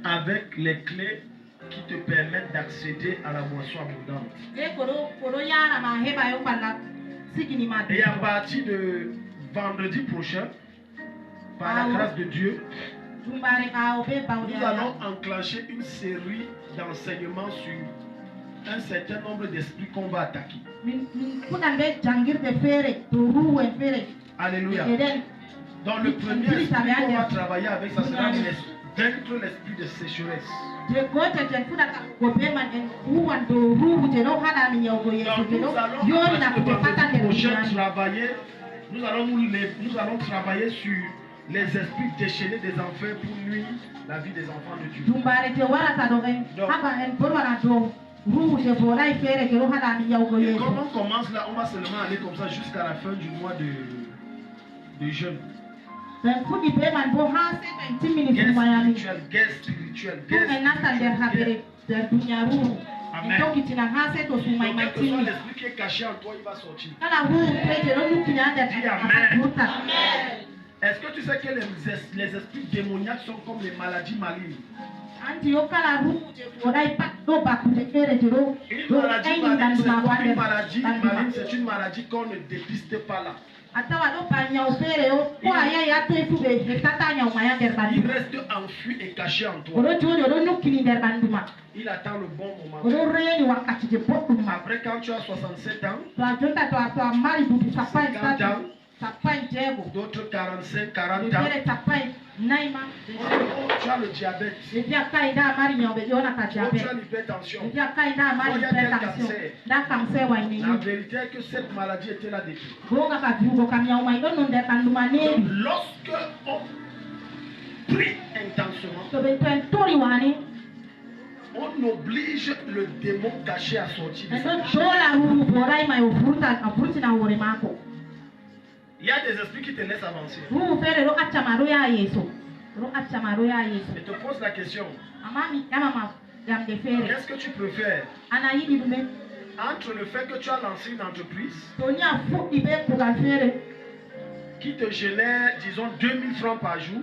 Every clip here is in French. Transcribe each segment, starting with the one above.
avec les clés qui te permettent d'accéder à la boisson abondante. Et à partir de vendredi prochain, par la grâce de Dieu, nous allons enclencher une série d'enseignements sur un certain nombre d'esprits qu'on va attaquer. Alléluia. Dans le premier esprit qu'on va travailler avec, ça sera vaincre l'esprit de sécheresse. Donc nous allons travailler sur les esprits déchaînés des enfers pour nuire la vie des enfants de Dieu. Et comme on commence là, on va seulement aller comme ça jusqu'à la fin du mois de jeûne. Guerre spirituelle. Amen. Donc, quel que soit l'esprit qui est caché en toi, il va sortir. Dis Amen. Est-ce que tu sais que les esprits démoniaques sont comme les maladies malignes? Une maladie maligne, c'est une maladie qu'on ne dépiste pas là. Il reste enfui et caché en toi. Il attend le bon moment. Après, quand tu as 67 ans, 50 ans, d'autres 45, 40 ans, tu as le diabète, tu as l'hypertension, tu as le cancer. La vérité est que cette maladie était là depuis. Donc, lorsque on prie intensément, on oblige le démon caché à sortir. Il y a des esprits qui te laissent avancer. Je te pose la question. Qu'est-ce que tu préfères entre le fait que tu as lancé une entreprise qui te génère, disons, 2000 francs par jour, et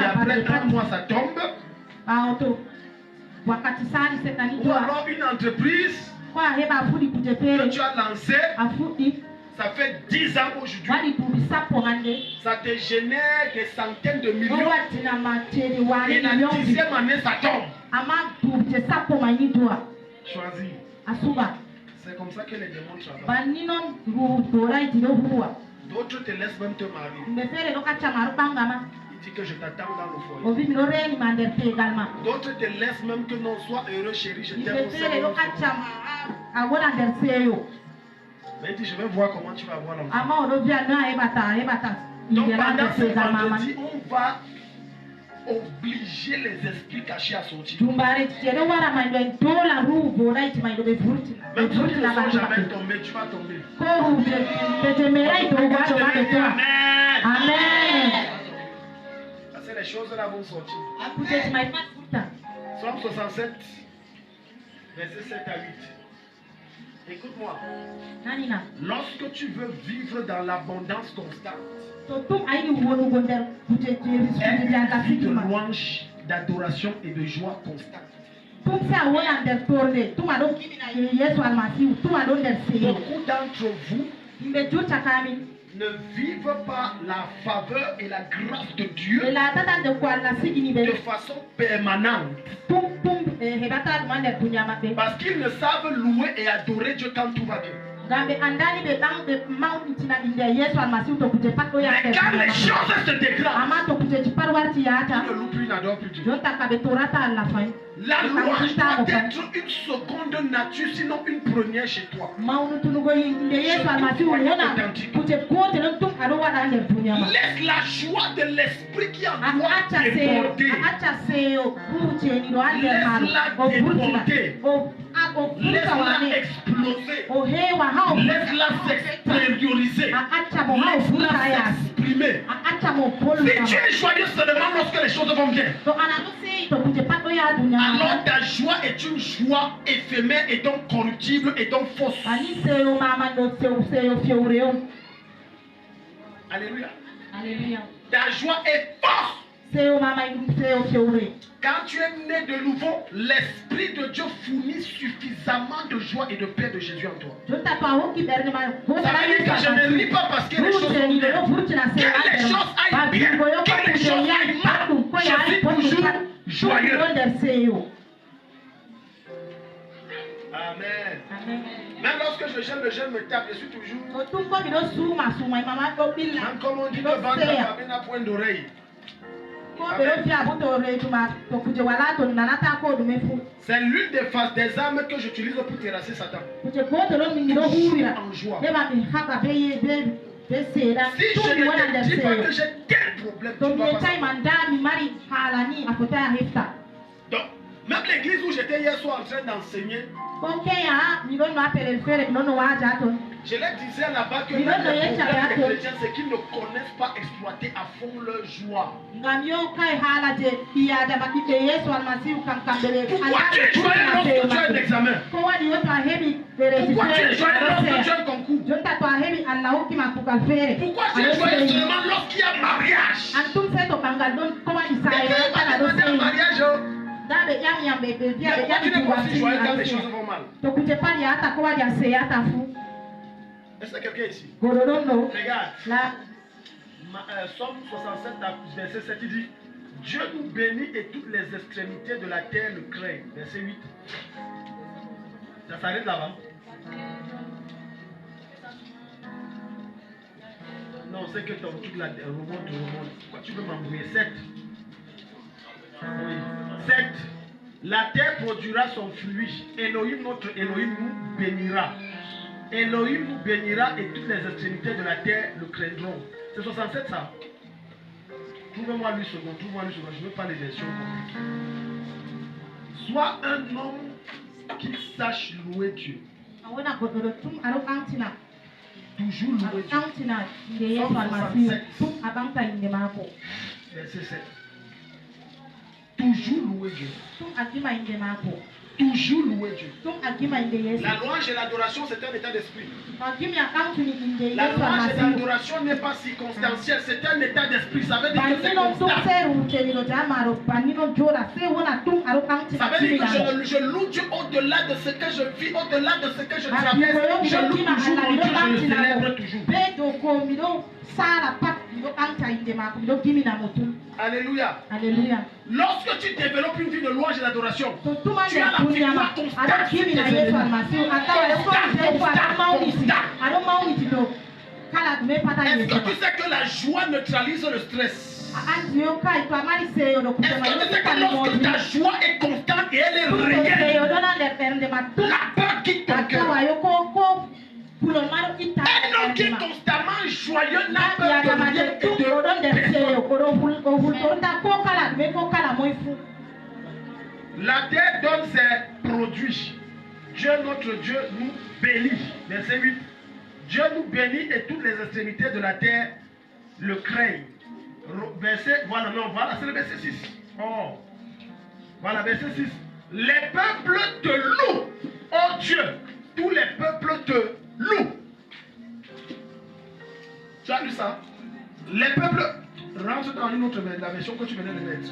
après un mois ça tombe, ou alors une entreprise que tu as lancée, ça fait 10 ans aujourd'hui, ça te génère des centaines de millions, et la 10e année ça tombe. Choisis. C'est comme ça que les démons travaillent. D'autres te laissent même te marier. Il dit que je t'attends dans le foyer. D'autres te laissent même que non, sois heureux chérie, je t'aime aussi. Mais il dit, je vais voir comment tu vas voir l'enfant. Donc pendant ce vendredi, on va obliger les esprits cachés à sortir. Même si ils ne sont jamais tombés, tu vas tomber. Amen. Parce que les choses là vont sortir. Psaume 67, verset 7 à 8. Écoute-moi. Lorsque tu veux vivre dans l'abondance constante, aie une vie de louange, d'adoration et de joie constante. Beaucoup d'entre vous ne vivent pas la faveur et la grâce de Dieu de façon permanente. Parce qu'ils ne savent louer et adorer Dieu quand tout va bien. Mais quand les choses se dégradent, il ne loue plus, il n'adore plus Dieu. La louange doit être une seconde nature, sinon une première chez toi. Laisse la joie de l'esprit qui en toi déborder. Laisse-la déborder. Laisse-la exploser. Laisse-la s'extérioriser. Laisse-la s'exprimer. Si tu es joyeux seulement lorsque les choses vont bien, alors ta joie est une joie éphémère et donc corruptible et donc fausse. Alléluia. Alléluia. Ta joie est fausse. Quand tu es né de nouveau, l'Esprit de Dieu fournit suffisamment de joie et de paix de Jésus en toi. Ça veut dire que je ne ris pas parce que les choses sont bien. Que les choses aillent bien, que les choses aillent mal, je suis toujours joyeux. Amen. Même lorsque je jeûne, le jeûne me tape, je suis toujours. Même comme on dit que vendre la famille n'a point d'oreille. C'est l'une des phases des armes que j'utilise pour terrasser Satan. En joie. Si je ne te dis pas que j'ai tel problème, tu vas pas. Donc, même l'église où j'étais hier soir en train d'enseigner, je leur disais là-bas que le problème des chrétiens, c'est qu'ils ne connaissent pas exploiter à fond leur joie. Pourquoi tu es joyeux lorsque tu as un examen? Pourquoi tu es joyeux lorsque tu as un concours? Pourquoi tu es joyeux seulement lorsqu'il y a un mariage? Un mariage. Mais pourquoi tu n'es pas si joyeux quand les choses vont mal? Est-ce que quelqu'un ici? Regarde. Somme 67, verset 7, il dit: Dieu nous bénit et toutes les extrémités de la terre le craignent. Verset 8. Ça s'arrête là-bas. Non, c'est que ton truc là remonte. Pourquoi tu veux m'embrouiller? 7. Oui. 7. La terre produira son fruit. Elohim, notre Elohim, nous bénira. Elohim nous bénira et toutes les extrémités de la terre le craindront. C'est 67 ça. Trouvez-moi lui second, je ne veux pas les versions. Sois un homme qui sache louer Dieu. Toujours louer Dieu. Verset 7. Toujours louer Dieu. Toujours louer Dieu. La louange et l'adoration, c'est un état d'esprit. La louange et l'adoration n'est pas circonstancielle, c'est un état d'esprit. Ça veut dire que c'est constant. Ça veut dire que je loue Dieu au-delà de ce que je vis, au-delà de ce que je traverse. Je loue toujours mon Dieu, je le célèbre toujours. Alléluia. Alléluia. Lorsque tu développes une vie de louange et d'adoration, tu as la victoire constante. Est-ce que tu sais que la joie neutralise le stress? Est-ce que tu sais que lorsque ta joie est constante et elle est réelle, la peur quitte ton cœur? Un homme qui est constamment joyeux n'a peur de rien et de personne. La terre donne ses produits. Dieu, notre Dieu, nous bénit. Verset 8. Dieu nous bénit et toutes les extrémités de la terre le craignent. Verset, voilà, c'est le verset 6. Oh. Voilà, verset 6. Les peuples te louent, oh Dieu. Tous les peuples te louent. Tu as lu ça? Les peuples, rentre dans une autre la version que tu venais de mettre.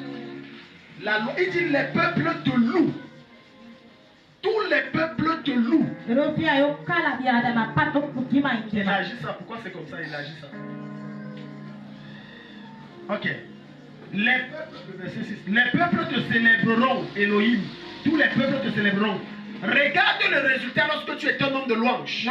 Il dit les peuples te louent. Tous les peuples te louent. Il agit ça. Pourquoi c'est comme ça? Il agit ça. Ok. Les peuples te célébreront, Elohim. Tous les peuples te célébreront. Regarde le résultat lorsque tu es un homme de louange.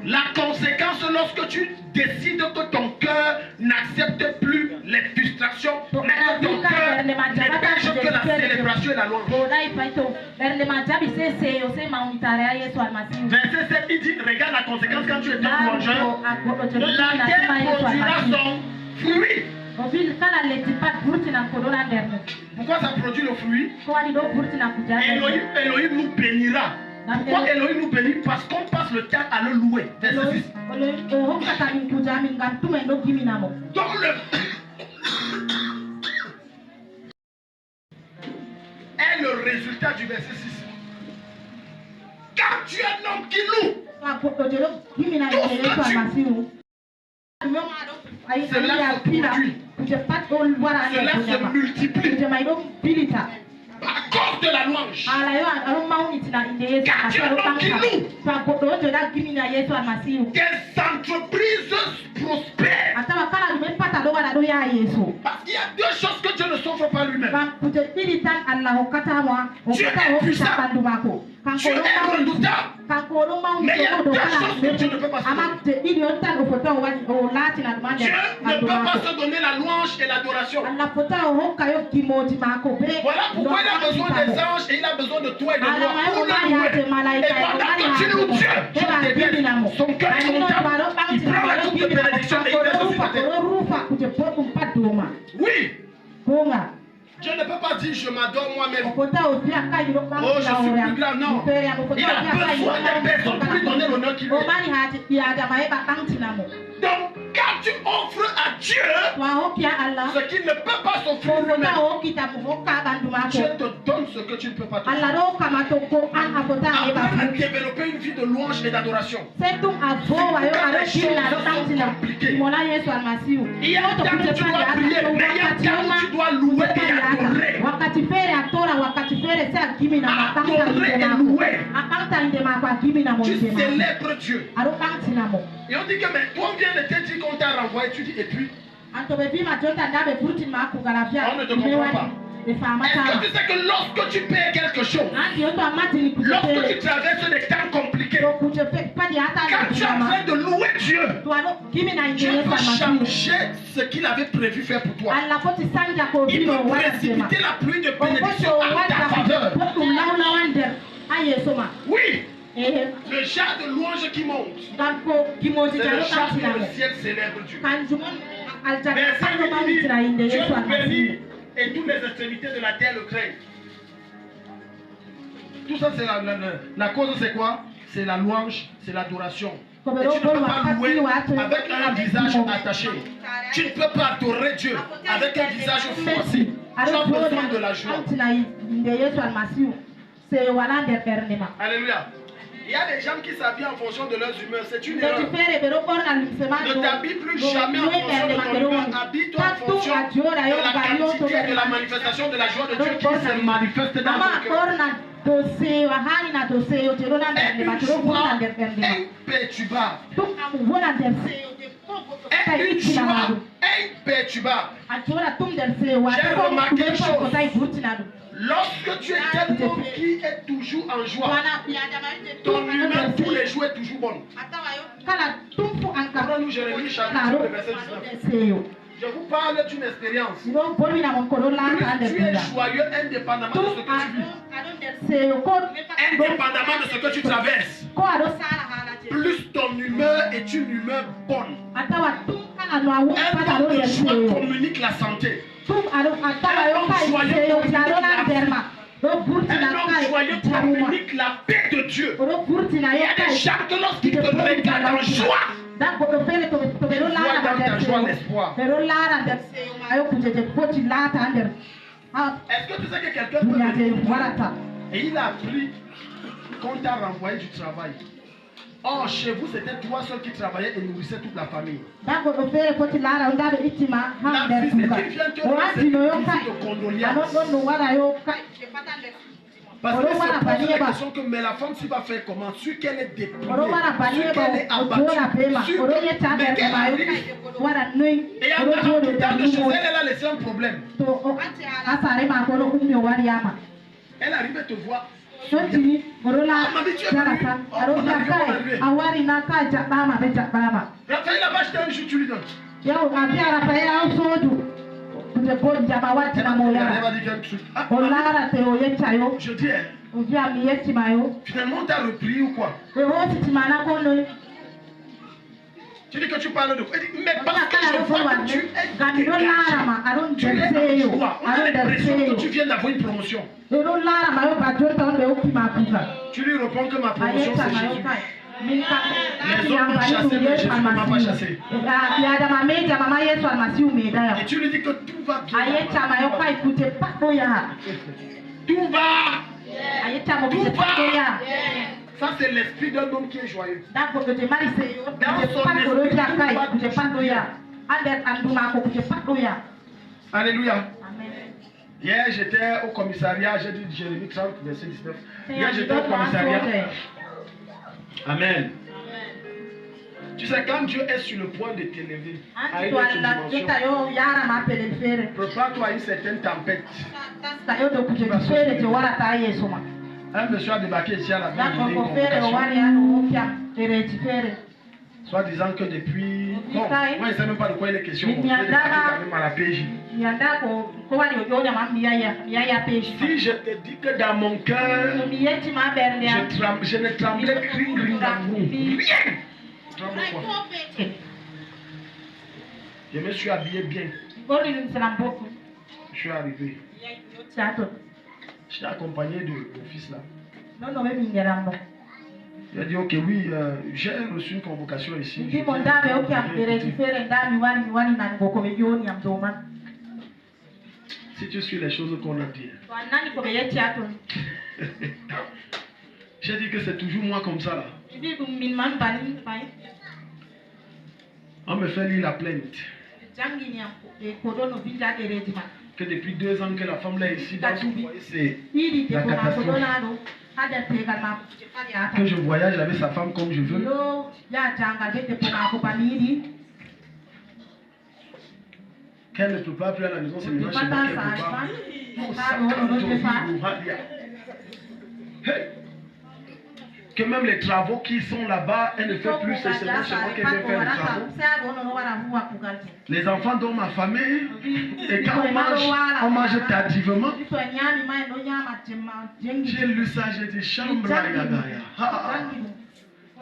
La conséquence lorsque tu décides que ton cœur n'accepte plus les frustrations, mais que ton cœur n'héberge que la célébration et la louange. Verset 7, il dit, regarde la conséquence quand tu es un louangeur. La terre produira son fruit. Pourquoi ça produit le fruit? Elohim nous bénira. Pourquoi Elohim nous bénit? Parce qu'on passe le temps à le louer. Verset 6. Donc est le résultat du verset 6. Quand tu es un homme qui loue, tout ce que tu cela se produit. Cela se multiplie. À cause de la louange. Car Dieu non qui loue. Des entreprises prospèrent. Parce qu'il y a deux choses que Dieu ne s'offre pas lui-même. Dieu est puissant. Dieu est redoutable. Mais il y a deux choses que Dieu ne peut pas se donner. Dieu ne peut pas se donner la louange et l'adoration. Voilà pourquoi il a besoin des anges et il a besoin de toi et de moi pour le louer. Et pendant que tu loues Dieu, son cœur est content. Il prend la coupe de bénédiction et il verse sur ta tête. Oui. Dieu ne peut pas dire je m'adore moi-même. Oh, je suis plus grand. Non. Il a besoin des personnes pour lui donner l'honneur qu'il veut. Donc, quand tu offres à Dieu ce qu'il ne peut pas s'offrir lui-même, Dieu te donne ce que tu ne peux pas te donner. Apprends à développer une vie de louange et d'adoration. C'est quand les choses sont compliquées. Il y a un temps où tu dois prier, mais il y a un temps où tu dois louer et adorer. Adorer et louer. Tu célèbres Dieu. Et on dit que mais toi on vient de te dire qu'on t'a renvoyé, tu dis et puis on ne te comprend pas. Est-ce que tu sais que lorsque tu payes quelque chose, lorsque tu traverses des temps compliqués, quand tu es en train de louer Dieu, Dieu peut changer ce qu'il avait prévu faire pour toi. Il peut précipiter la pluie de bénédiction en ta faveur. Oui. Le genre de louange qui monte, c'est le genre que le ciel célèbre Dieu. Verset 8 dit, Dieu vous bénit et toutes les extrémités de la terre le craignent. Tout ça, c'est la cause, c'est quoi? C'est la louange, c'est l'adoration. Et tu ne peux pas louer avec un visage attaché. Tu ne peux pas adorer Dieu avec un visage froissé. Tu as besoin de la joie. Alléluia. Il y a des gens qui s'habillent en fonction de leurs humeurs. C'est une erreur. Ne t'habille plus jamais en fonction de ton humeur. Habille-toi en fonction de la quantité et de la manifestation de la joie de Dieu qui se manifeste dans ton cœur. Imperturbable. Une joie imperturbable. J'ai remarqué une chose. Lorsque tu es quelqu'un qui est toujours en joie, ton humeur tous les jours est toujours bonne. Prenons-nous Jérémie chapitre 2, verset 19. Je vous parle d'une expérience. Plus tu es joyeux indépendamment de ce que tu vis, indépendamment de ce que tu traverses, plus ton humeur est une humeur bonne. Un homme de joie communique la santé. Un homme joyeux communique la paix de Dieu. Il y a des gens que lorsqu'ils te regardent en joie, voient dans ta joie l'espoir. Est-ce que tu sais que quelqu'un peut venir et il a appris qu'on t'a renvoyé du travail? Or, chez vous, c'était toi seul qui travaillait et nourrissait toute la famille. La visite qui vient te rendre cette visite de condoléances. Parce que c'est pose la question que, mais la femme, tu vas faire comment? Sur qu'elle est déprimée, sur qu'elle est abattue, sur mais qu'elle arrive. Et en temps de chez elle, elle a laissé un problème. Elle arrive à te voir. Raphaël, là-bas, j'étais un jour, tu lui donnes. Je dis, finalement, tu as repris ou quoi? Tu dis que tu parles de quoi? Mais parce que je vois que tu es dégagé. Tu es en joie. On a l'impression que tu viens d'avoir une promotion. Tu lui réponds que ma promotion c'est Jésus. Les hommes m'ont chassé, mais Jésus ne m'a pas chassé. Et tu lui dis que tout va bien. Tout va. Tout va. Ça, c'est l'esprit d'un homme qui est joyeux. Dans son esprit, tout va bien. Alléluia. Amen. Hier, j'étais au commissariat, j'ai dit Jérémie 30, verset 19. Hier, j'étais au commissariat. Amen. Tu sais, quand Dieu est sur le point de t'élever à une autre dimension, prépare-toi à une certaine tempête. Un monsieur a débarqué ici à la soit disant que depuis... Bon, moi je ne sais même pas de quoi il est question. Il est débarqué quand même à la PJ. Si je te dis que dans mon cœur, je ne tremblais rien. Je me suis habillé bien. Je suis arrivé. J'étais accompagné de mon fils là. Il a dit ok oui, j'ai reçu une convocation ici. Si tu suis les choses qu'on a dit. J'ai dit que c'est toujours moi comme ça là. On me fait lire la plainte. Que depuis 2 ans que la femme là ici dans son foyer, c'est la catastrophe. Que je voyage avec sa femme comme je veux. Qu'elle ne peut pas plus à la maison, c'est maintenant chez moi qu'elle peut pas. Hey. Que même les travaux qui sont là-bas, elle ne fait plus, c'est seulement chez moi qu'elle vient faire les travaux. Les enfants dorment affamés, et quand on mange tardivement. J'ai lu ça, j'ai dit chambre à Yagaya.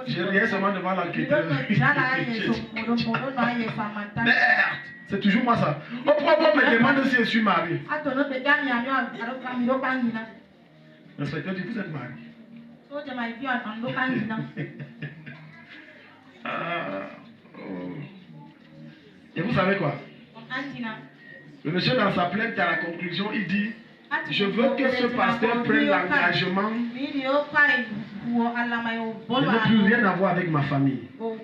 J'ai rien seulement devant l'enquêteur. Merde, c'est toujours moi ça. Pourquoi on me demande si je suis marié? L'inspecteur dit, vous êtes marié. Et vous savez quoi? Le monsieur dans sa plainte à la conclusion, il dit, je veux que ce pasteur prenne l'engagement de ne plus rien avoir avec ma famille. Vous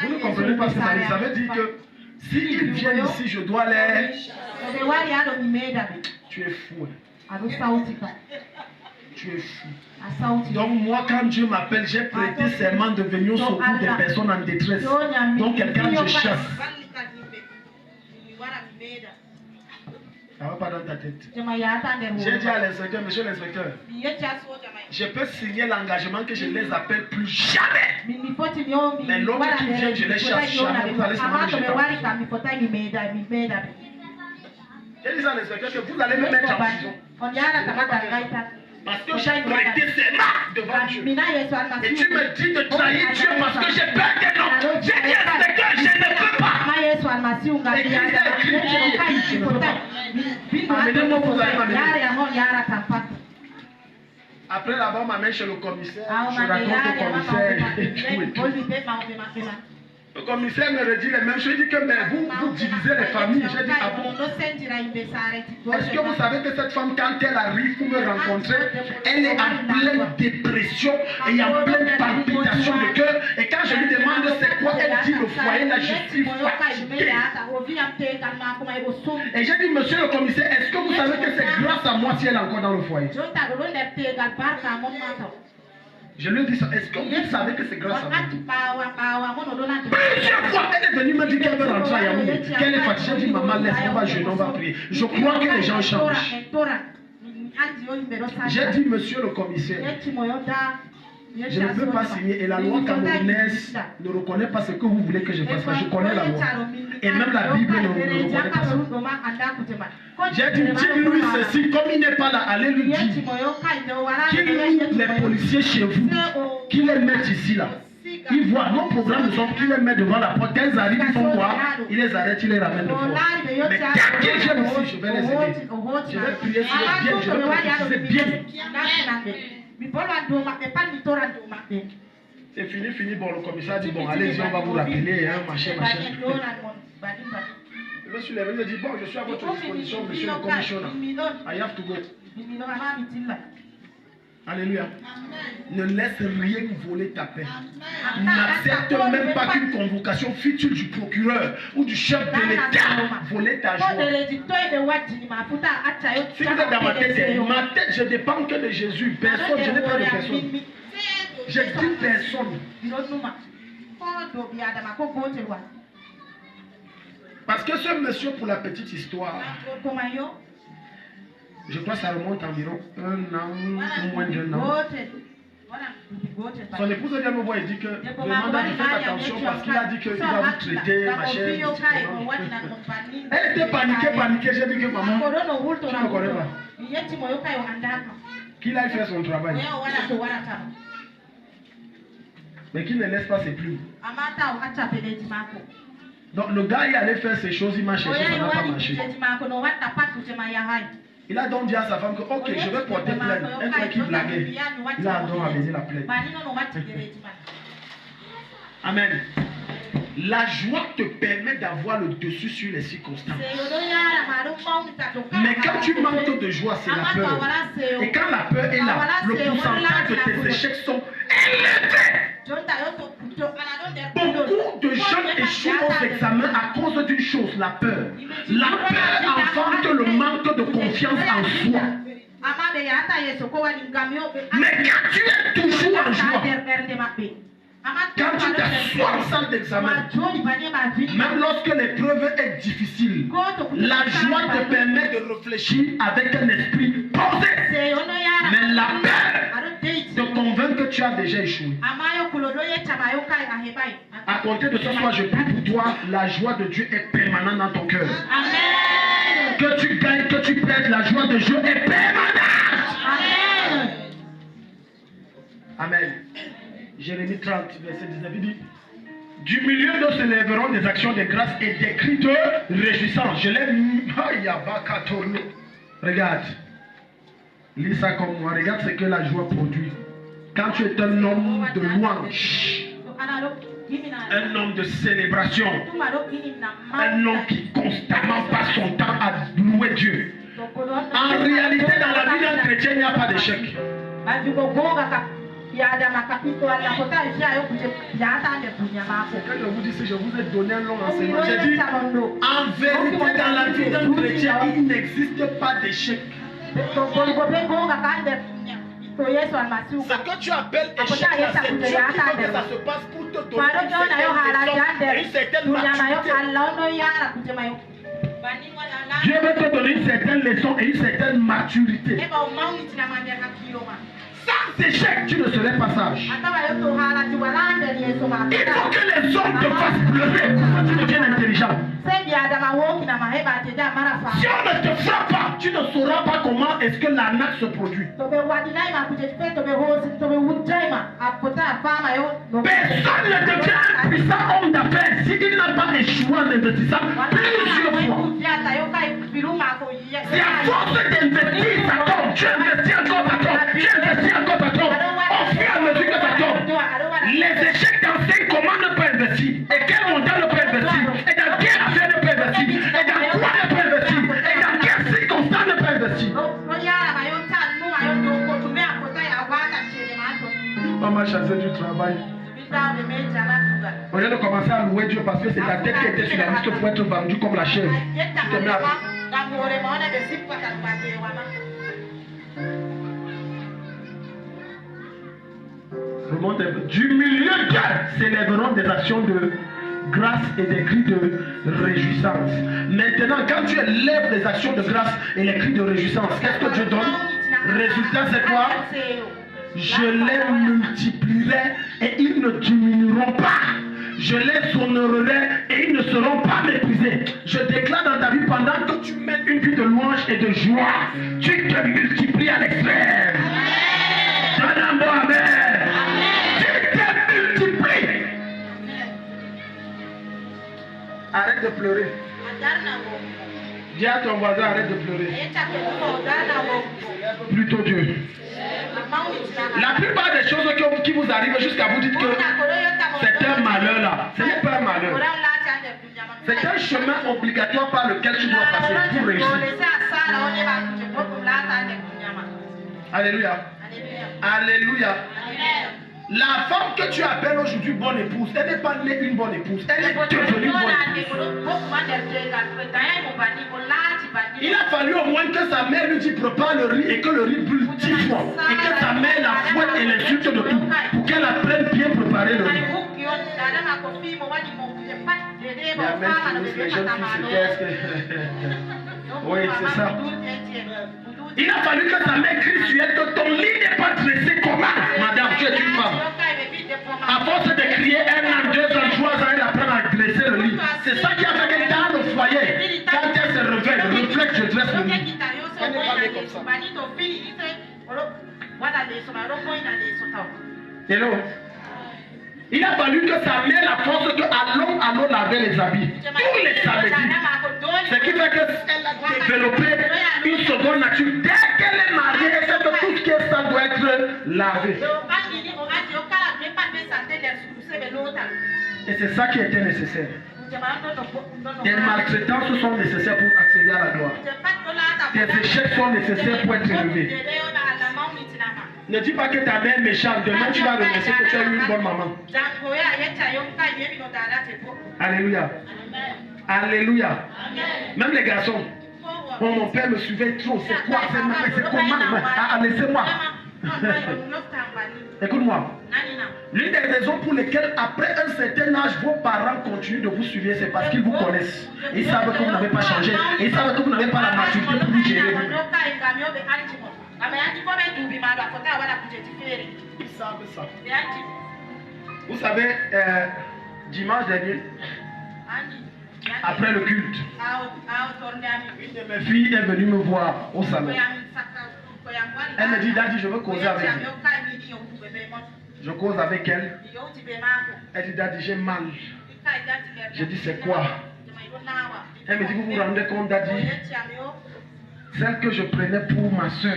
ne comprenez pas ce que ça veut dire? Ça veut dire que s'ils viennent ici, je dois les... Tu es fou. Tu es fou. Donc moi, quand Dieu m'appelle, j'ai prêté serment de venir au secours des personnes en détresse. Donc quelqu'un je chasse. Ça ne va pas dans ta tête. J'ai dit à l'inspecteur, monsieur l'inspecteur, je peux signer l'engagement que je ne les appelle plus jamais. Mais l'autre qui vient, je les chasse jamais. Vous allez se demander. J'ai dit à l'inspecteur que vous allez me mettre en prison. Parce que j'ai prêté serment devant Dieu. Et tu me dis de trahir Dieu parce que j'ai peur des noms. J'ai dit inspecteur, je ne peux pas. Amenez-moi, vous allez m'amener. Après là-bas, on m'amène chez le commissaire. Je raconte au commissaire et tout. Le commissaire me redit les mêmes choses. Il dit que mais vous divisez les familles. J'ai dit ah bon. Est-ce que vous savez que cette femme, quand elle arrive pour me rencontrer, elle est en pleine dépression et en pleine palpitation de cœur. Et quand je lui demande c'est quoi, elle dit le foyer là, je suis fatigué. Et j'ai dit monsieur le commissaire, est-ce que vous savez que c'est grâce à moi si elle est encore dans le foyer? Je lui ai dit ça. Est-ce que vous savez que c'est grâce à moi? Plusieurs fois, elle est venue me dire qu'elle veut rentrer à Yaoundé, qu'elle est fatiguée. J'ai dit, maman, laisse-moi, on va jeûner, on va prier. Je crois que les gens changent. J'ai dit, monsieur le commissaire, je ne peux pas signer. Et la loi camerounaise ne reconnaît pas ce que vous voulez que je fasse. Je connais la loi. Et même la Bible ne reconnaît pas ça. J'ai dit, dis-lui ceci, comme il n'est pas là, allez lui dire qu'il mette les policiers chez vous, qu'il les mette ici là. Ils voient nos programmes de sorte qu'ils les mettent devant la porte. Quand ils arrivent, ils font quoi? Ils les arrêtent, ils les ramènent de force. Mais dès qu'ils viennent ici, je vais les aider. Je vais prier sur les biens, je vais prophétiser bien. C'est fini. Bon, le commissaire dit, bon, allez-y, on va vous rappeler, hein, machin. Je me suis levé, je dis, bon, je suis à votre disposition, monsieur le commissionnaire. I have to go. Alléluia. Ne laisse rien voler ta paix. N'accepte même pas qu'une convocation future du procureur ou du chef de l'État voler ta joie. Si vous êtes dans ma tête, je ne dépends que de Jésus. Personne, je n'ai pas de personne. Je dis personne. Parce que ce monsieur, pour la petite histoire, je crois que ça remonte environ 1 an, moins d'1 an. Son épouse vient me voir et dit que demande à faire attention parce qu'il a dit qu'il va vous traiter, ma chère. Elle était paniquée. J'ai dit que maman, tu ne me connais pas. Qu'il aille faire son travail. Mais qu'il ne laisse pas ses plumes. Donc le gars, il allait faire ces choses, il m'a cherché, ça n'a pas marché. Il a donc dit à sa femme que, ok, je vais porter plainte. Elle croit qu'il blaguait. Il a donc amené la plainte. Amen. La joie te permet d'avoir le dessus sur les circonstances. Mais quand tu manques de joie, c'est la peur. Et quand la peur est là, le pourcentage de tes échecs sont élevés. Beaucoup de jeunes échouent aux examens à cause d'une chose, la peur. La peur enfante le manque de confiance en soi. Mais quand tu es toujours en joie, quand tu t'assois en salle d'examen, même lorsque l'épreuve est difficile, la joie te permet de réfléchir avec un esprit posé. Mais la peur te convainc que tu as déjà échoué. À compter de ce soir, je prie pour toi, la joie de Dieu est permanente dans ton cœur. Amen. Que tu gagnes, que tu perdes, la joie de Dieu est permanente. Amen. Amen. Jérémie 30, verset 19, il dit: du milieu d'eux se lèveront des actions de grâce et des cris de réjouissance. Je l'ai mis. Regarde. Lis ça comme moi. Regarde ce que la joie produit. Quand tu es un homme de louange, un homme de célébration, un homme qui constamment passe son temps à louer Dieu. En réalité, dans la vie d'un chrétien, il n'y a pas d'échec. Quand je vous dis, si je vous ai donné un long enseignement, j'ai dit, en vérité, dans la vie d'un chrétien, il n'existe pas d'échec. Ce que tu appelles échec, c'est Dieu qui veut que ça se passe pour te donner une certaine maturité. Dieu veut te donner une certaine leçon et une certaine maturité. Sans échec, tu ne serais pas sage. Il faut que les hommes te fassent pleurer pour que tu deviennes intelligent. Si on ne te frappe pas, tu ne sauras pas comment est-ce que l'arnaque se produit. Personne ne devient un puissant homme d'affaires s'il n'a pas échoué en investissant plusieurs fois. C'est à force d'investir, ça tombe. Tu investis encore, ça tombe. Tu investis encore, ça tombe. Au fur et à mesure que ça tombe, les échecs t'enseignent comment ne pas investir. Et quel montant ne pas investir. Et dans quelle affaire ne pas investir. Et dans quoi ne pas investir. Et dans quelles circonstances ne pas investir. On m'a chassé du travail. Au lieu de commencer à louer Dieu parce que c'est ta tête qui était sur la liste pour être vendue comme la chaise. Tu te mets à... Du milieu d'eux s'élèveront des actions de grâce et des cris de réjouissance. Maintenant, quand tu élèves les actions de grâce et les cris de réjouissance, qu'est-ce que Dieu donne? Résultat, c'est quoi? Je les multiplierai et ils ne diminueront pas. Je les honorerai et ils ne seront pas méprisés. Je déclare dans ta vie, pendant que tu mènes une vie de louange et de joie, tu te multiplies à l'extrême. Donne un mot amen. Tu te multiplies. Arrête de pleurer. Dis à ton voisin, arrête de pleurer. Plutôt Dieu. La plupart des choses qui vous arrivent jusqu'à vous dites que c'est un malheur là. Ce n'est pas un malheur. C'est un chemin obligatoire par lequel tu dois passer pour réussir. Alléluia. Alléluia. La femme que tu appelles aujourd'hui bonne épouse, elle n'est pas née une bonne épouse, elle est devenue une bonne épouse. Il a fallu au moins que sa mère lui dise prépare le riz et que le riz brûle 10 fois. Et que sa mère la fouette et l'insulte de tout pour qu'elle apprenne bien préparer le riz. Les jeunes filles, qu'est-ce que... Oui, c'est ça. Il a fallu que sa mère crie sur elle que ton lit n'est pas dressé comment? Madame, tu es une femme. À force de crier 1 an, 2 ans, 3 ans, elle apprend à dresser le lit. C'est ça qui a fait que dans le foyer, quand elle se réveille, le réflexe, je dresse le lit. Elle n'est pas née comme ça. Hello. Il a fallu que sa mère la force que allons laver les habits. Tous les samedis. Ce qui fait qu'elle a développé une seconde nature. Dès qu'elle est mariée, elle sait que tout ce qui est ça doit être lavé. Et c'est ça qui était nécessaire. Des maltraitances sont nécessaires pour accéder à la gloire. Des échecs sont nécessaires pour être élevés. Ne dis pas que ta mère est méchante. Demain, tu vas remercier que tu as eu une bonne maman. Alléluia. Alléluia. Même les garçons. Oh, mon père me suivait trop. C'est quoi? C'est comment? Ah, laissez-moi. Écoute-moi. L'une des raisons pour lesquelles, après un certain âge, vos parents continuent de vous suivre, c'est parce qu'ils vous connaissent. Ils savent que vous n'avez pas changé. Ils savent que vous n'avez pas la maturité pour gérer. Ils savent ça. Vous savez, dimanche dernier, après le culte, une de mes filles est venue me voir au salon. Elle me dit, Daddy, je veux causer avec vous. Je cause avec elle. Elle dit, Daddy, j'ai mal. Je dis, c'est quoi? Elle me dit, vous vous rendez compte, Daddy? Celle que je prenais pour ma soeur,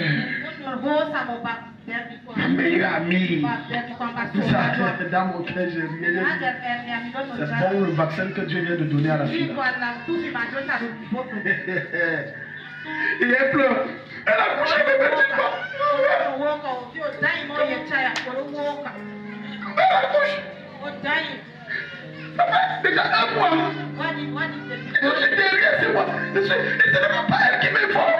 ma meilleure amie, tout ça, dans mon cœur, je riais. C'est bon le vaccin que Dieu vient de donner à la fille. Et elle pleure. Elle a couché avec mes petits pas. Elle accouche. Déjà un mois. Je suis derrière, c'est moi. Et ce n'est même pas elle qui me forme.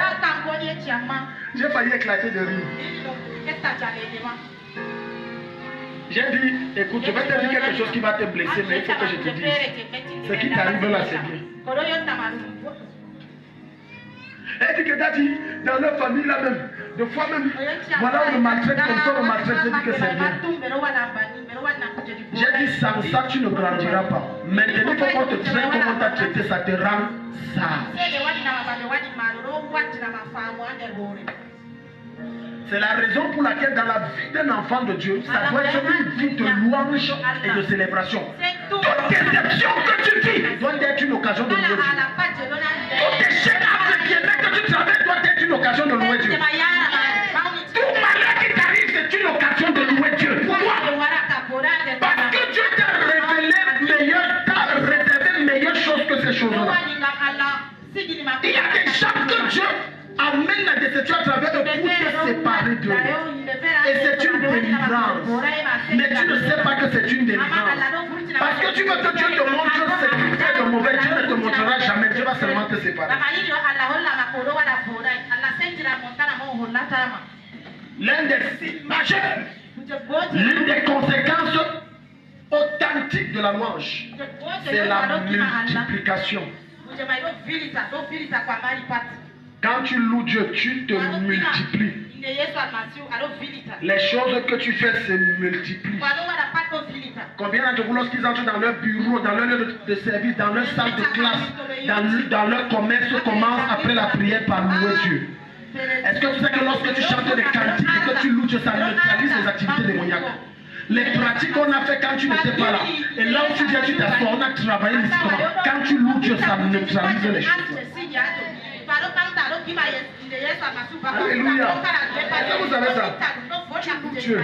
J'ai failli éclater de rire. J'ai dit, écoute, je vais te dire quelque chose qui va te blesser, mais il faut que je te dise. Ce qui t'arrive là, c'est bien. Elle dit que Daddy, dans leur famille là même, de fois même, voilà on le maltraite comme ça, on le maltraite, j'ai dit que c'est bien. J'ai dit sans ça tu ne grandiras pas. Maintenant il faut qu'on te traite comme on t'a traité, ça te rend sage. C'est la raison pour laquelle dans la vie d'un enfant de Dieu, ça doit être une vie de louange et de célébration. Toute déception que tu vis doit être une occasion de louer Dieu. Tout échec après que tu traverses doit être une occasion de louer Dieu. Tout malheur qui t'arrive, c'est une occasion de louer Dieu. Pourquoi? Parce que Dieu t'a révélé meilleur, t'a réservé meilleure chose que ces choses-là. Il y a des gens que Dieu amène la déception à travers eux pour te séparer d'eux. Et c'est une délivrance. Mais tu ne sais pas que c'est une délivrance. Parce que tu veux que Dieu te montre ce qui fait de mauvais. Dieu ne te montrera jamais. Dieu va seulement te séparer. L'un des signes majeurs, l'une des conséquences authentiques de la louange, c'est la multiplication. Quand tu loues Dieu, tu te multiplies. Les choses que tu fais se multiplient. Combien d'entre vous, lorsqu'ils entrent dans leur bureau, dans leur lieu de service, dans leur salle de classe, dans leur commerce, commencent après la prière par louer Dieu? Est-ce que tu sais que lorsque tu chantes des cantiques et que tu loues Dieu, ça neutralise les activités démoniaques? Les pratiques qu'on a fait quand tu n'étais pas là. Et là où tu viens, tu t'assois, on a travaillé mystiquement. Quand tu loues Dieu, ça neutralise les choses. Alléluia. Est-ce que vous savez ça? Tu loues Dieu.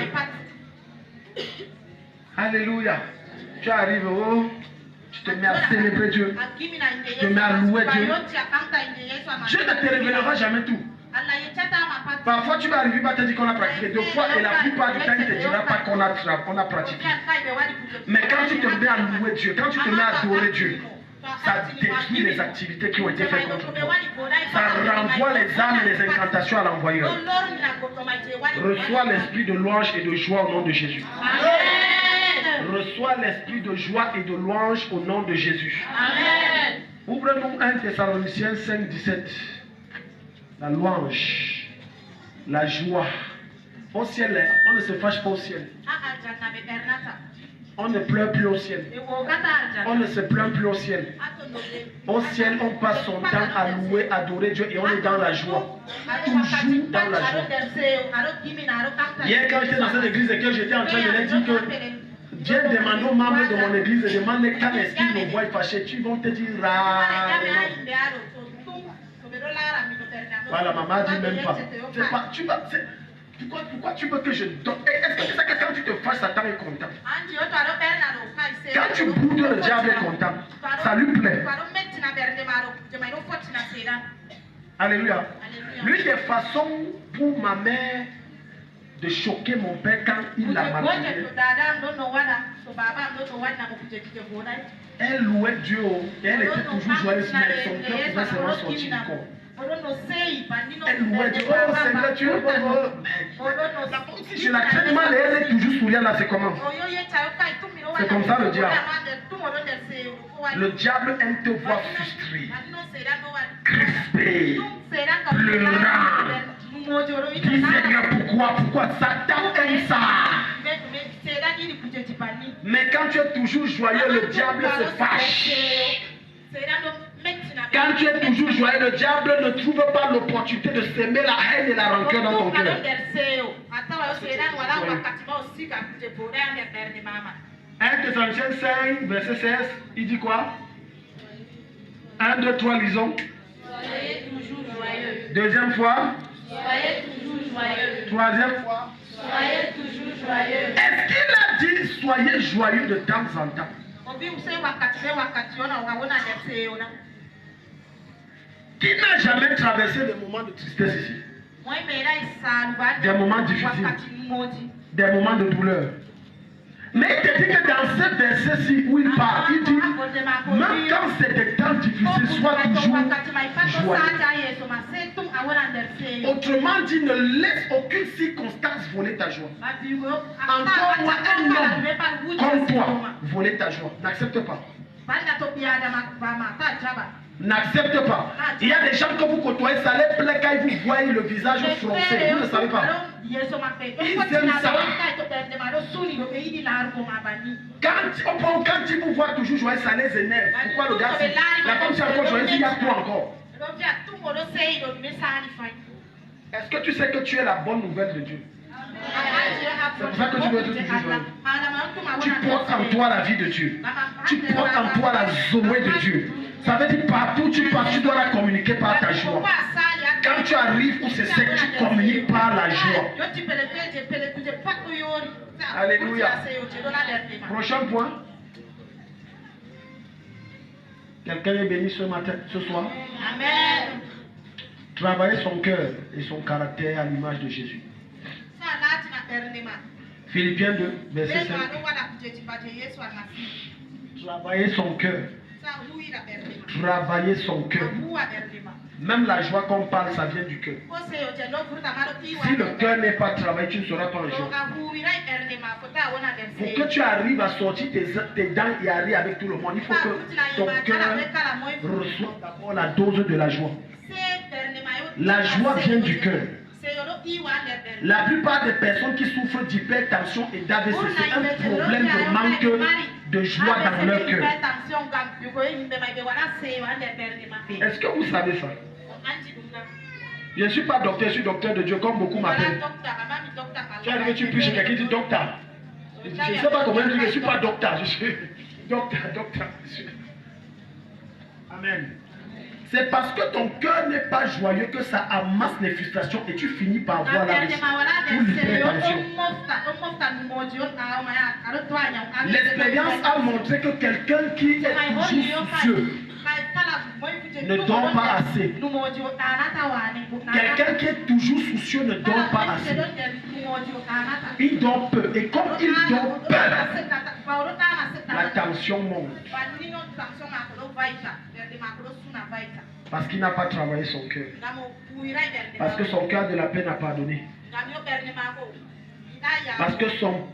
Alléluia. Tu arrives, oh, tu te mets à célébrer Dieu. Tu te mets à louer Dieu. Dieu ne te révélera jamais tout. Parfois, tu vas arriver à te dire qu'on a pratiqué 2 fois et la plupart du temps, il ne te dira pas qu'on a pratiqué. Mais quand tu te mets à louer Dieu, quand tu te mets à adorer Dieu, ça détruit les activités qui ont été faites contre toi. Ça renvoie les âmes et les incantations à l'envoyeur. Reçois l'esprit de louange et de joie au nom de Jésus. Amen. Reçois l'esprit de joie et de louange au nom de Jésus. Amen. Ouvre-nous 1 Thessaloniciens 5, 17. La louange, la joie. Au ciel, on ne se fâche pas au ciel. On ne pleure plus au ciel. On ne se plaint plus au ciel. Au ciel, on passe son temps à louer, adorer Dieu et on est dans la joie. Toujours dans la joie. Hier, quand j'étais dans cette église et que j'étais en train de leur dire que Dieu demande aux membres de mon église, demande quand est-ce qu'ils me voient fâché, tu vont te dire voilà, maman dit même pas. Pourquoi tu veux que je donne? Est-ce que c'est ça que quand tu te fâches, Satan est content? Quand tu boudes, le diable est content. Ça lui plaît. Alléluia. L'une des façons pour ma mère de choquer mon père quand il l'a maltraité, elle louait Dieu et elle était toujours joyeuse, mais son cœur pouvait seulement sortir du corps. Elle louait Dieu. Oh Seigneur, tu es bon. Si je la traite mal et elle est toujours souriante là, c'est comment? C'est comme ça le diable. Le diable aime te voir frustré, crispé, pleurant. Dis Seigneur, pourquoi Satan aime ça? Mais quand tu es toujours joyeux, le diable se fâche. Quand tu es toujours joyeux, le diable ne trouve pas l'opportunité de s'aimer la haine et la rancœur dans ton cœur. 1 Thessaloniciens 5, verset 16, il dit quoi? 1, 2, 3, lisons. Soyez toujours joyeux. Deuxième fois. Soyez toujours joyeux. Troisième fois. Soyez toujours joyeux. Est-ce qu'il a dit soyez joyeux de temps en temps? Qui n'a jamais traversé des moments de tristesse ici? Des moments difficiles, des moments de douleur. Mais il te dit que dans ce verset-ci où il parle, il dit, même quand c'est des temps difficiles, sois toujours joyeux. Autrement dit, ne laisse aucune circonstance voler ta joie. Encore moins un homme comme toi voler ta joie. N'accepte pas. N'accepte pas. Il y a des gens que vous côtoyez, ça les plaît quand ils vous voient le visage froncé. Vous ne savez pas. Ils aiment ça. Quand ils vous voient toujours joyeux, ça les énerve. Pourquoi le gars, la femme c'est encore joyeuse, il y a quoi encore? Est-ce que tu sais que tu es la bonne nouvelle de Dieu? C'est pour ça que tu dois être toujours joyeux. Tu portes en toi la vie de Dieu. Tu portes en toi la Zoé de Dieu. Ça veut dire partout où tu passes, tu dois la communiquer par ta joie. Quand tu arrives où c'est sec, tu communiques par la joie. Alléluia. Prochain point. Quelqu'un est béni ce matin, ce soir. Amen. Travailler son cœur et son caractère à l'image de Jésus. Philippiens 2, verset 5. Travailler son cœur. Travailler son cœur. Même la joie qu'on parle, ça vient du cœur. Si le cœur n'est pas travaillé, tu ne seras pas un jour. Pour que tu arrives à sortir tes dents et aller avec tout le monde, il faut que ton cœur reçoive d'abord la dose de la joie. La joie vient du cœur. La plupart des personnes qui souffrent d'hypertension et d'AVC, c'est un problème de manque de joie dans leur cœur. Est-ce que vous savez ça? Je ne suis pas docteur, je suis docteur de Dieu, comme beaucoup m'appellent. Tu arrives, tu pries chez quelqu'un, tu dis docteur. Je ne sais pas comment dire, je ne suis pas docteur, je suis docteur. Amen. C'est parce que ton cœur n'est pas joyeux que ça amasse les frustrations et tu finis par voir la vie ou l'hypertension. L'expérience a montré que quelqu'un qui est toujours soucieux ne dort pas assez. Quelqu'un qui est toujours soucieux ne dort pas assez. Il dort peu. Et comme il dort peu, la tension monte. Parce qu'il n'a pas travaillé son cœur. Parce que son cœur de la paix n'a pas donné. Parce que son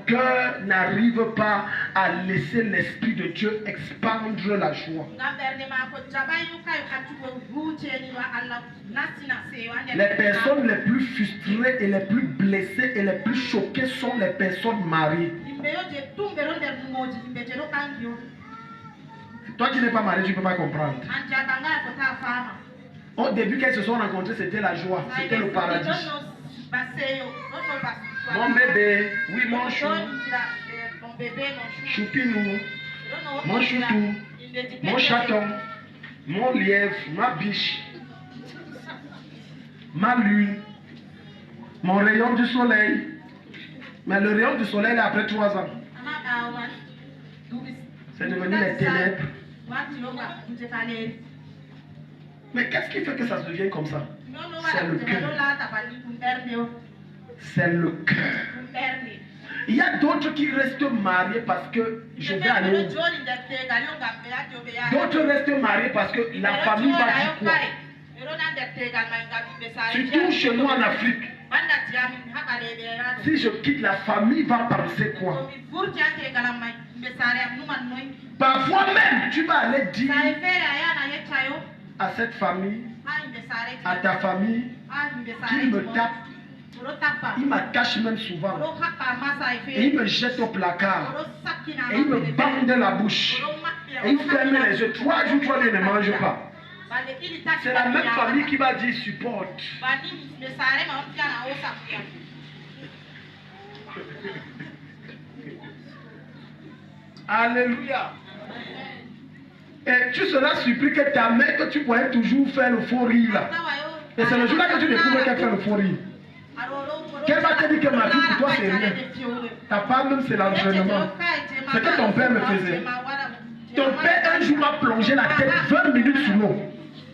cœur n'arrive pas à laisser l'Esprit de Dieu expandre la joie. Les personnes les plus frustrées et les plus blessées et les plus choquées sont les personnes mariées. Toi qui n'es pas marié, tu ne peux pas comprendre. Au début, quand ils se sont rencontrés, c'était la joie, c'était le paradis. Mon bébé, oui, mon chou, choupinou, mon choutou, mon chaton, mon lièvre, ma biche, ma lune, mon rayon du soleil. Mais le rayon du soleil est après 3 ans. C'est devenu les ténèbres. Mais qu'est-ce qui fait que ça se devient comme ça? C'est le cœur. C'est le cœur. Il y a d'autres qui restent mariés parce que je vais aller où? D'autres restent mariés parce que la famille va dire quoi? Surtout chez nous en Afrique. Si je quitte, la famille va penser quoi? Parfois même, tu vas aller dire à cette famille, à ta famille, qu'il me tape. Il m'attache même souvent. Et il me jette au placard. Et il me bande la bouche. Et il ferme les yeux. 3 jours, 3 nuits, ne mange pas. C'est la même famille qui va dire supporte. Alléluia. Et tu seras surpris que ta mère, que tu pourrais toujours faire le faux rire là. Et c'est le jour-là que tu découvres qu'elle fait le faux rire. Qu'elle va te dire que ma vie pour toi c'est rien. Ta femme même c'est l'entraînement. C'est que ton père me faisait. Ton père un jour m'a plongé la tête 20 minutes sous l'eau.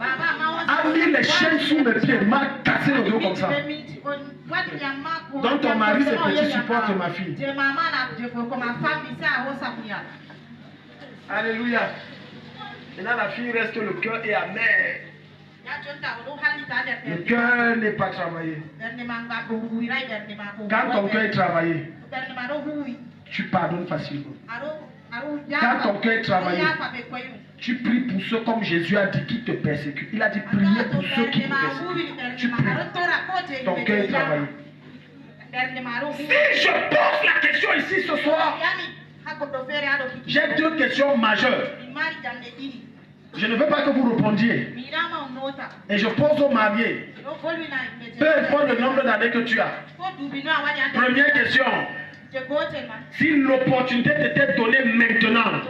A mis les chaînes sous mes pieds, m'a cassé le dos comme ça. Donc ton mari c'est petit support de ma fille. Alléluia. Maintenant la fille reste le cœur est amer. Le cœur n'est pas travaillé. Quand ton cœur est travaillé, tu pardonnes facilement. Quand ton cœur est travaillé, tu pries pour ceux comme Jésus a dit qui te persécutent. Il a dit priez pour ceux qui te persécutent. Tu pries. Ton cœur est travaillé. Si je pose la question ici ce soir, j'ai 2 questions majeures. Je ne veux pas que vous répondiez. Et je pose aux mariés. Peu importe le nombre d'années que tu as. Première question. Si l'opportunité t'était donnée maintenant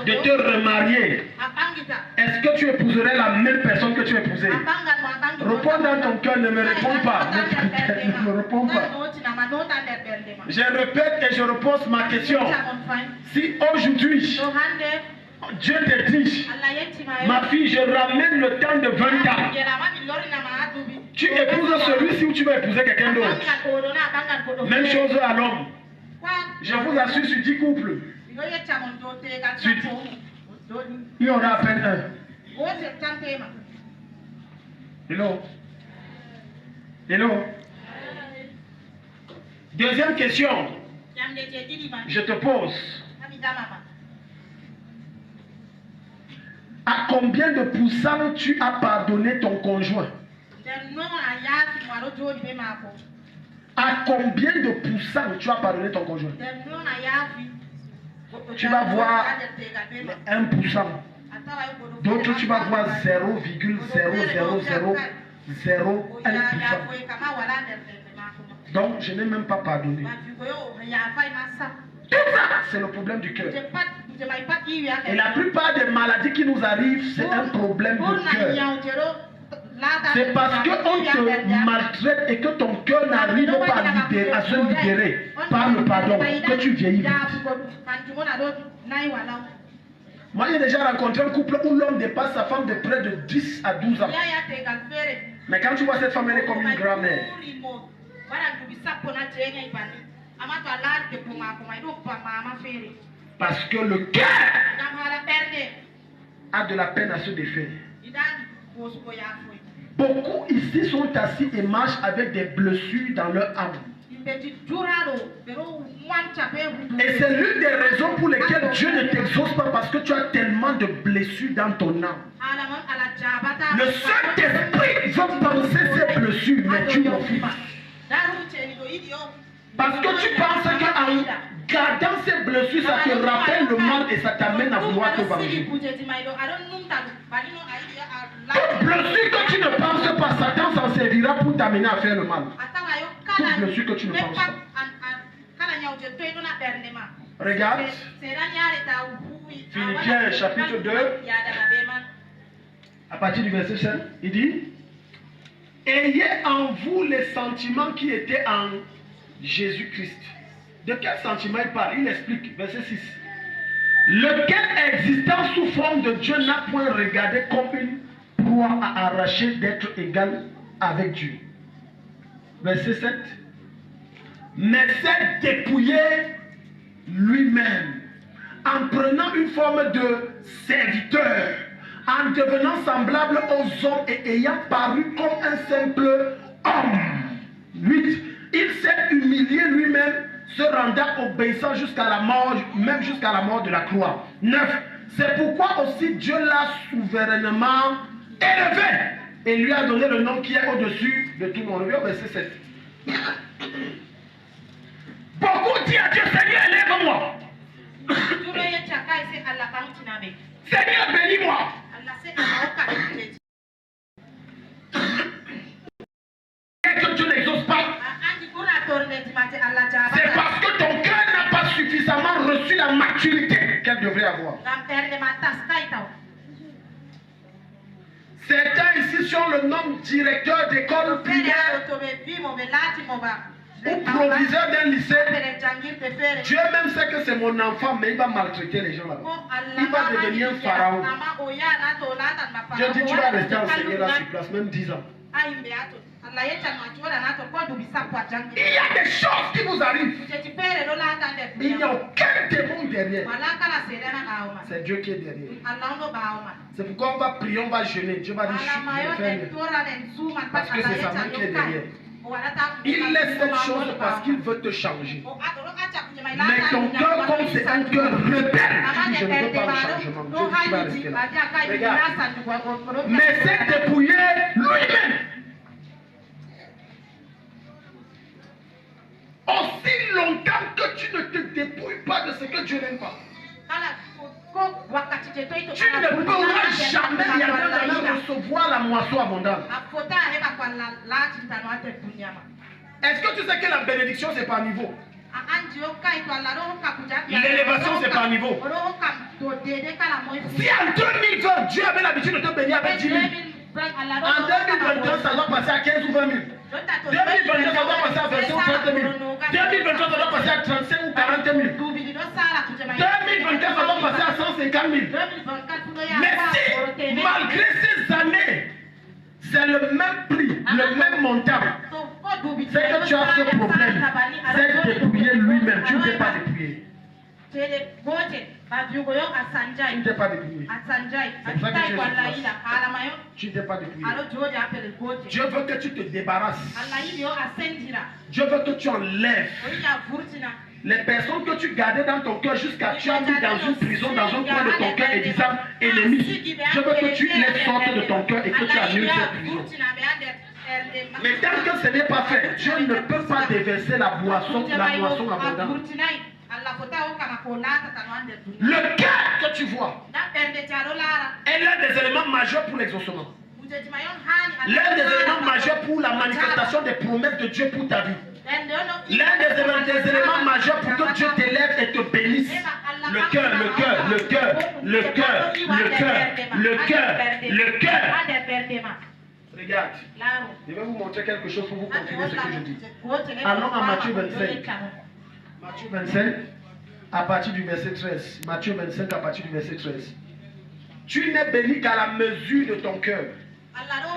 de te remarier, est-ce que tu épouserais la même personne que tu épousais? Réponds dans ton cœur, ne me réponds pas. Ne me réponds pas. Je répète et je repose ma question. Si aujourd'hui, Dieu te dit, ma fille, je ramène le temps de 20 ans. Tu épouses celui-ci ou tu vas épouser quelqu'un d'autre? Même chose à l'homme. Je vous assure, sur 10 couples, il y aura à peine un. Hello? Hello? Deuxième question. Je te pose. À combien de pourcents tu as pardonné ton conjoint? À combien de pourcents tu as pardonné ton conjoint? Tu vas voir 1%. D'autres, tu vas voir 0,0001%. Donc, je n'ai même pas pardonné. Tout ça, c'est le problème du cœur. Et la plupart des maladies qui nous arrivent, c'est un problème de cœur. C'est parce qu'on te maltraite et que ton cœur n'arrive pas à se libérer par le pardon que tu vieillis vite. Moi, j'ai déjà rencontré un couple où l'homme dépasse sa femme de près de 10 à 12 ans. Mais quand tu vois cette femme, elle est comme une grand-mère. Parce que le cœur a de la peine à se défaire. Beaucoup ici sont assis et marchent avec des blessures dans leur âme. Et c'est l'une des raisons pour lesquelles Dieu ne t'exauce pas, parce que tu as tellement de blessures dans ton âme. Le Saint-Esprit veut penser ces blessures, mais tu refuses. Parce que tu penses qu'en gardant ces blessures, ça te rappelle le mal et ça t'amène à vouloir te venger. Toute blessure que tu ne penses pas, Satan s'en servira pour t'amener à faire le mal. Toute blessure que tu ne penses pas. Regarde. Philippiens chapitre 2. À partir du verset 7, il dit: ayez en vous les sentiments qui étaient en Jésus-Christ. De quel sentiment il parle? Il explique, verset 6. Lequel existant sous forme de Dieu n'a point regardé comme une proie à arracher d'être égal avec Dieu. Verset 7. Mais s'est dépouillé lui-même en prenant une forme de serviteur, en devenant semblable aux hommes et ayant paru comme un simple homme. 8. Il s'est humilié lui-même, se rendant obéissant jusqu'à la mort, même jusqu'à la mort de la croix. 9. C'est pourquoi aussi Dieu l'a souverainement élevé et lui a donné le nom qui est au-dessus de tout le monde. Verset 7. Beaucoup disent à Dieu: Seigneur, élève-moi. Seigneur, bénis-moi. Et que Dieu n'exauce pas, c'est parce que ton cœur n'a pas suffisamment reçu la maturité qu'elle devrait avoir. Certains ici sont le nom directeur d'école primaire ou proviseur d'un lycée. Dieu même sait que c'est mon enfant, mais il va maltraiter les gens là-bas. Il va devenir un pharaon. Dieu dit: tu vas rester enseigner là sur place, même 10 ans. Il y a des choses qui vous arrivent. Il n'y a aucun démon derrière. C'est Dieu qui est derrière. C'est pourquoi on va prier, on va jeûner. Dieu va dire: je vais faire. Parce que c'est sa main qui est derrière. Il laisse cette chose parce qu'il veut te changer. Mais ton cœur, comme c'est un cœur rebelle, je ne veux pas le changement. Dieu dit: tu vas rester là. Regarde. Mais c'est dépouillé lui-même. Aussi longtemps que tu ne te dépouilles pas de ce que Dieu n'aime pas, tu ne pourras jamais recevoir la moisson abondante. Est-ce que tu sais que la bénédiction, c'est par niveau? L'élévation, c'est par niveau. Si en 2020, Dieu avait l'habitude de te bénir avec 10 000, en 2021, ça doit passer à 15 ou 20 000. 2022, ça doit passer à 25 ou 30 000. 2023, ça doit passer à 35 ou 40 000. 2024, ça doit passer à 150 000. Mais si, malgré ces années, c'est le même prix, le même montant, c'est que tu as ce problème. C'est dépouiller lui-même. Tu ne t'es pas dépouillé. Tu ne t'es pas dépouillé. C'est pour ça que tu ne t'es pas dépouillé. Dieu veut que tu te débarrasses. Dieu veut que tu enlèves les personnes que tu gardais dans ton cœur jusqu'à tu as mis dans une prison, dans un coin de ton cœur et disant ennemi. Je veux que tu les sortes de ton cœur et que tu annules cette prison. Mais tant que ce n'est pas fait, Dieu ne peut pas déverser la boisson abondante. Le cœur que tu vois est l'un des éléments majeurs pour l'exaucement. L'un des éléments majeurs pour la manifestation des promesses de Dieu pour ta vie. L'un des éléments majeurs pour que Dieu t'élève et te bénisse. Le cœur, le cœur, le cœur, le cœur, le cœur, le cœur, le cœur. Regarde, je vais vous montrer quelque chose pour vous confirmer ce que je dis. Allons à Matthieu 25. Matthieu 25. à partir du verset 13. Matthieu 25 à partir du verset 13. Tu n'es béni qu'à la mesure de ton cœur,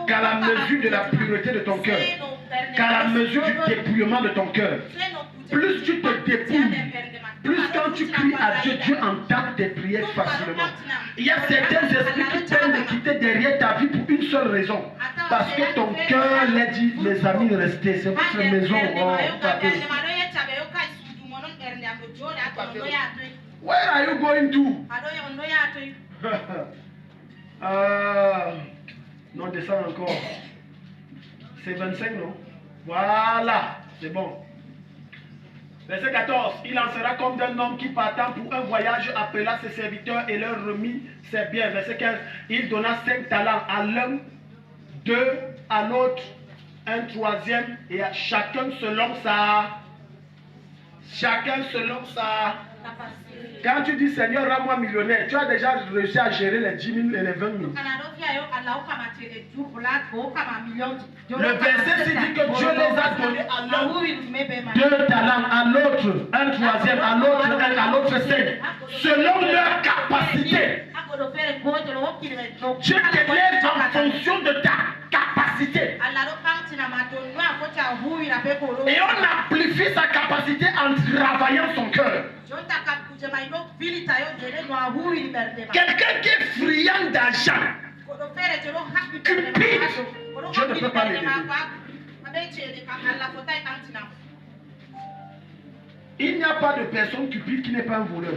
qu'à la mesure de la pureté de ton cœur, qu'à la mesure du dépouillement de ton cœur. Plus tu te dépouilles, plus quand tu cries à Dieu, Dieu entend tes prières facilement. Il y a certains esprits qui peuvent de quitter derrière ta vie pour une seule raison. Parce que ton cœur leur dit, mes amis, restez, c'est votre maison. Oh, where are you going to? Non, descends encore. C'est 25, non? Voilà, c'est bon. Verset 14. Il en sera comme d'un homme qui partant pour un voyage appela ses serviteurs et leur remit ses biens. Verset 15. Il donna 5 talents à l'un, 2 à l'autre, un troisième et à chacun selon sa. Quand tu dis Seigneur, rends-moi millionnaire, tu as déjà réussi à gérer les 10 000 et les 20 000. Le verset dit que Dieu les a donnés à l'un 2 talents, à l'autre un troisième, à l'autre 1, à l'autre 5, selon leur capacité. Dieu t'élève en fonction de ta capacité. Et on amplifie sa capacité en travaillant son cœur. Quelqu'un qui est friand d'argent, cupide, Dieu ne peut pas l'aider. Il n'y a pas de personne cupide qui n'est pas un voleur.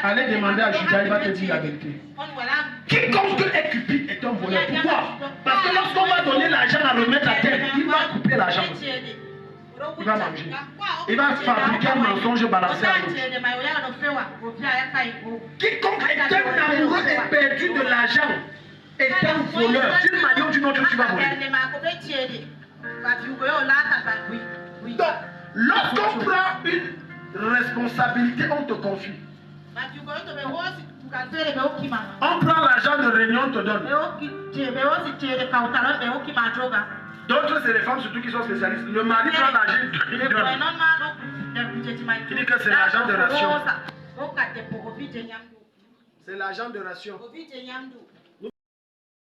Allez demander à Judas, il va te dire la vérité. Quiconque est cupide est un voleur. Pourquoi? Parce que lorsqu'on va donner l'argent à remettre à terre, il va couper l'argent. Il va manger. Il va fabriquer un mensonge balancé à l'autre. Quiconque est un amoureux et perdu de l'argent est un voleur. D'une manière ou d'une autre, tu vas voler. Donc, lorsqu'on prend une responsabilité, on te confie. On prend l'argent de réunion, on te donne. D'autres, c'est les femmes surtout qui sont spécialistes. Le mari prend l'argent, il donne. Il dit que c'est l'argent de ration. C'est l'argent de ration.